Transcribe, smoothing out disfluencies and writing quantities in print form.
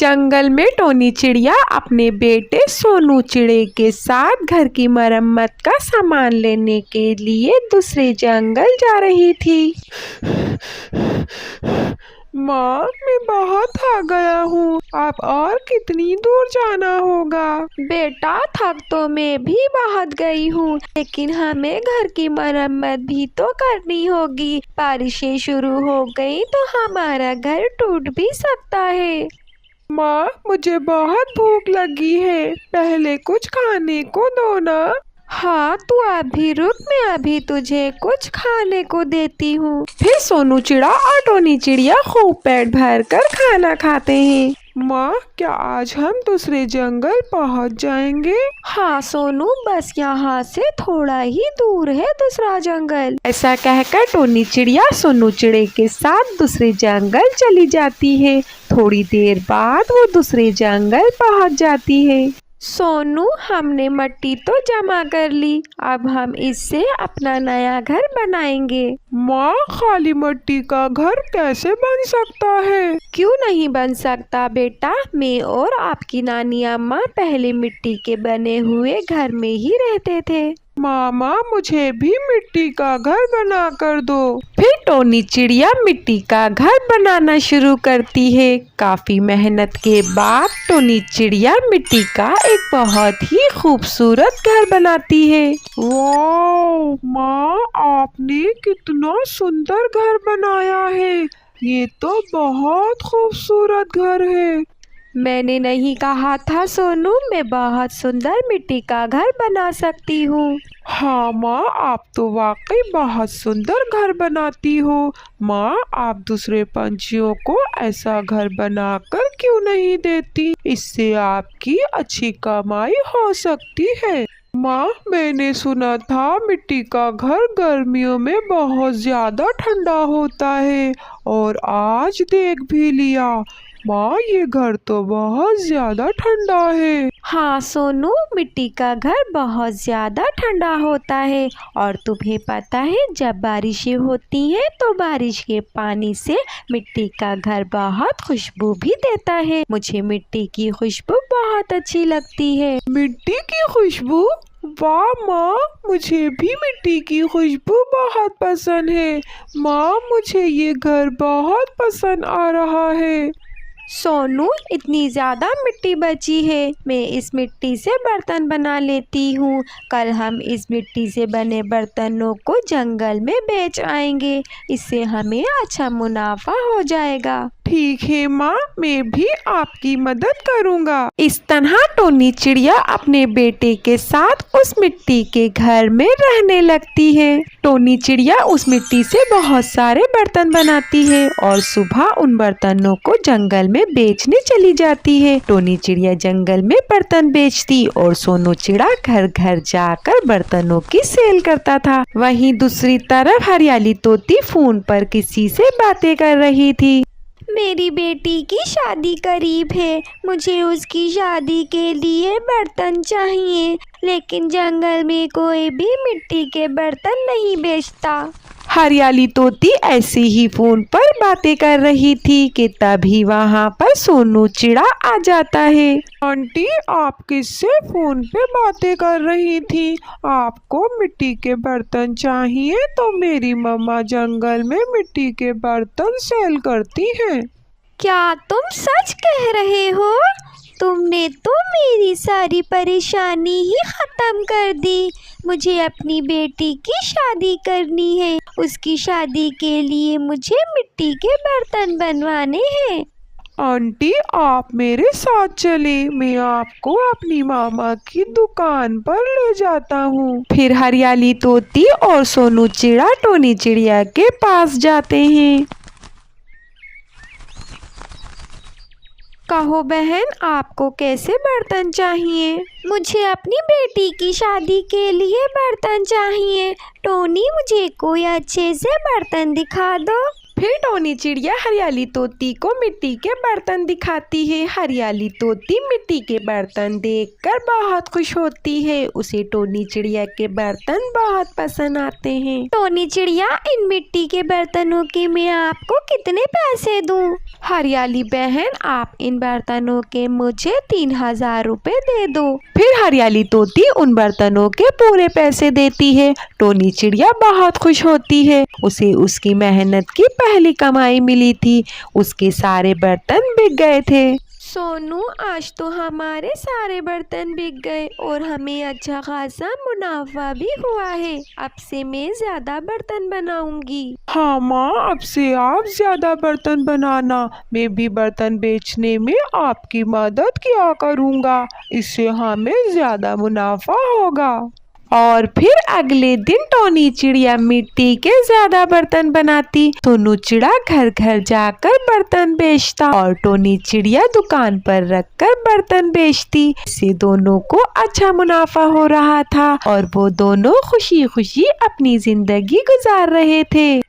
जंगल में टोनी चिड़िया अपने बेटे सोनू चिड़े के साथ घर की मरम्मत का सामान लेने के लिए दूसरे जंगल जा रही थी। माँ, मैं बहुत थक गया हूँ, अब और कितनी दूर जाना होगा? बेटा, थक तो मैं भी बहुत गई हूँ, लेकिन हमें घर की मरम्मत भी तो करनी होगी। बारिशें शुरू हो गई तो हमारा घर टूट भी सकता है। माँ, मुझे बहुत भूख लगी है, पहले कुछ खाने को दो ना। हाँ, तू अभी रुक, मैं अभी तुझे कुछ खाने को देती हूँ। फिर सोनू चिड़ा और टोनी चिड़िया खूब पेट भर कर खाना खाते हैं। माँ, क्या आज हम दूसरे जंगल पहुँच जाएंगे? हाँ सोनू, बस यहाँ से थोड़ा ही दूर है दूसरा जंगल। ऐसा कहकर टोनी चिड़िया सोनू चिड़े के साथ दूसरे जंगल चली जाती है। थोड़ी देर बाद वो दूसरे जंगल पहुँच जाती है। सोनू, हमने मिट्टी तो जमा कर ली, अब हम इससे अपना नया घर बनाएंगे। माँ, खाली मिट्टी का घर कैसे बन सकता है? क्यों नहीं बन सकता बेटा, मैं और आपकी नानी अम्मा पहले मिट्टी के बने हुए घर में ही रहते थे। मामा, मुझे भी मिट्टी का घर बना कर दो। फिर टोनी चिड़िया मिट्टी का घर बनाना शुरू करती है। काफी मेहनत के बाद टोनी चिड़िया मिट्टी का एक बहुत ही खूबसूरत घर बनाती है। वाह माँ, आपने कितना सुंदर घर बनाया है, ये तो बहुत खूबसूरत घर है। मैंने नहीं कहा था सोनू, मैं बहुत सुंदर मिट्टी का घर बना सकती हूँ। हाँ माँ, आप तो वाकई बहुत सुंदर घर बनाती हो। माँ, आप दूसरे पंछियों को ऐसा घर बनाकर क्यों नहीं देती? इससे आपकी अच्छी कमाई हो सकती है। माँ, मैंने सुना था मिट्टी का घर गर्मियों में बहुत ज्यादा ठंडा होता है, और आज देख भी लिया। माँ, ये घर तो बहुत ज्यादा ठंडा है। हाँ सोनू, मिट्टी का घर बहुत ज्यादा ठंडा होता है, और तुम्हें पता है जब बारिशें होती हैं तो बारिश के पानी से मिट्टी का घर बहुत खुशबू भी देता है। मुझे मिट्टी की खुशबू बहुत अच्छी लगती है। मिट्टी की खुशबू? वाह माँ, मुझे भी मिट्टी की खुशबू बहुत पसंद है। माँ, मुझे ये घर बहुत पसंद आ रहा है। सोनू, इतनी ज़्यादा मिट्टी बची है, मैं इस मिट्टी से बर्तन बना लेती हूँ। कल हम इस मिट्टी से बने बर्तनों को जंगल में बेच आएंगे, इससे हमें अच्छा मुनाफा हो जाएगा। ठीक है माँ, मैं भी आपकी मदद करूँगा। इस तरह टोनी चिड़िया अपने बेटे के साथ उस मिट्टी के घर में रहने लगती है। टोनी चिड़िया उस मिट्टी से बहुत सारे बर्तन बनाती है और सुबह उन बर्तनों को जंगल में बेचने चली जाती है। टोनी चिड़िया जंगल में बर्तन बेचती और सोनू चिड़ा घर घर जाकर बर्तनों की सेल करता था। वहीं दूसरी तरफ हरियाली तोती फोन पर किसी से बातें कर रही थी। मेरी बेटी की शादी करीब है, मुझे उसकी शादी के लिए बर्तन चाहिए, लेकिन जंगल में कोई भी मिट्टी के बर्तन नहीं बेचता। हरियाली तोती ऐसे ही फोन पर बातें कर रही थी कि तभी वहाँ पर सोनू चिड़ा आ जाता है। आंटी, आप किससे फोन पे बातें कर रही थी? आपको मिट्टी के बर्तन चाहिए तो मेरी मम्मा जंगल में मिट्टी के बर्तन सेल करती हैं। क्या तुम सच कह रहे हो? तुमने तो मेरी सारी परेशानी ही खत्म कर दी। मुझे अपनी बेटी की शादी करनी है, उसकी शादी के लिए मुझे मिट्टी के बर्तन बनवाने हैं। आंटी, आप मेरे साथ चले, मैं आपको अपनी मामा की दुकान पर ले जाता हूँ। फिर हरियाली तोती और सोनू चिड़ा टोनी चिड़िया के पास जाते हैं। कहो बहन, आपको कैसे बर्तन चाहिए? मुझे अपनी बेटी की शादी के लिए बर्तन चाहिए। टोनी, मुझे कोई अच्छे से बर्तन दिखा दो। फिर टोनी चिड़िया हरियाली तोती को मिट्टी के बर्तन दिखाती है। हरियाली तोती मिट्टी के बर्तन देखकर बहुत खुश होती है। उसे टोनी चिड़िया के बर्तन बहुत पसंद आते हैं। टोनी चिड़िया, इन मिट्टी के बर्तनों के मैं आपको कितने पैसे दूं? हरियाली बहन, आप इन बर्तनों के मुझे 3000 रुपए दे दो। फिर हरियाली तोती उन बर्तनों के पूरे पैसे देती है। टोनी चिड़िया बहुत खुश होती है। उसे उसकी मेहनत की पहली कमाई मिली थी। उसके सारे बर्तन बिक गए थे। सोनू, आज तो हमारे सारे बर्तन बिक गए और हमें अच्छा खासा मुनाफा भी हुआ है। अब से मैं ज्यादा बर्तन बनाऊंगी। हाँ माँ, अब से आप ज्यादा बर्तन बनाना। मैं भी बर्तन बेचने में आपकी मदद किया करूँगा। इससे हमें ज्यादा मुनाफा होगा। और फिर अगले दिन टोनी चिड़िया मिट्टी के ज्यादा बर्तन बनाती। टोनू चिड़ा घर घर जाकर बर्तन बेचता और टोनी चिड़िया दुकान पर रखकर बर्तन बेचती। इससे दोनों को अच्छा मुनाफा हो रहा था और वो दोनों खुशी खुशी अपनी जिंदगी गुजार रहे थे।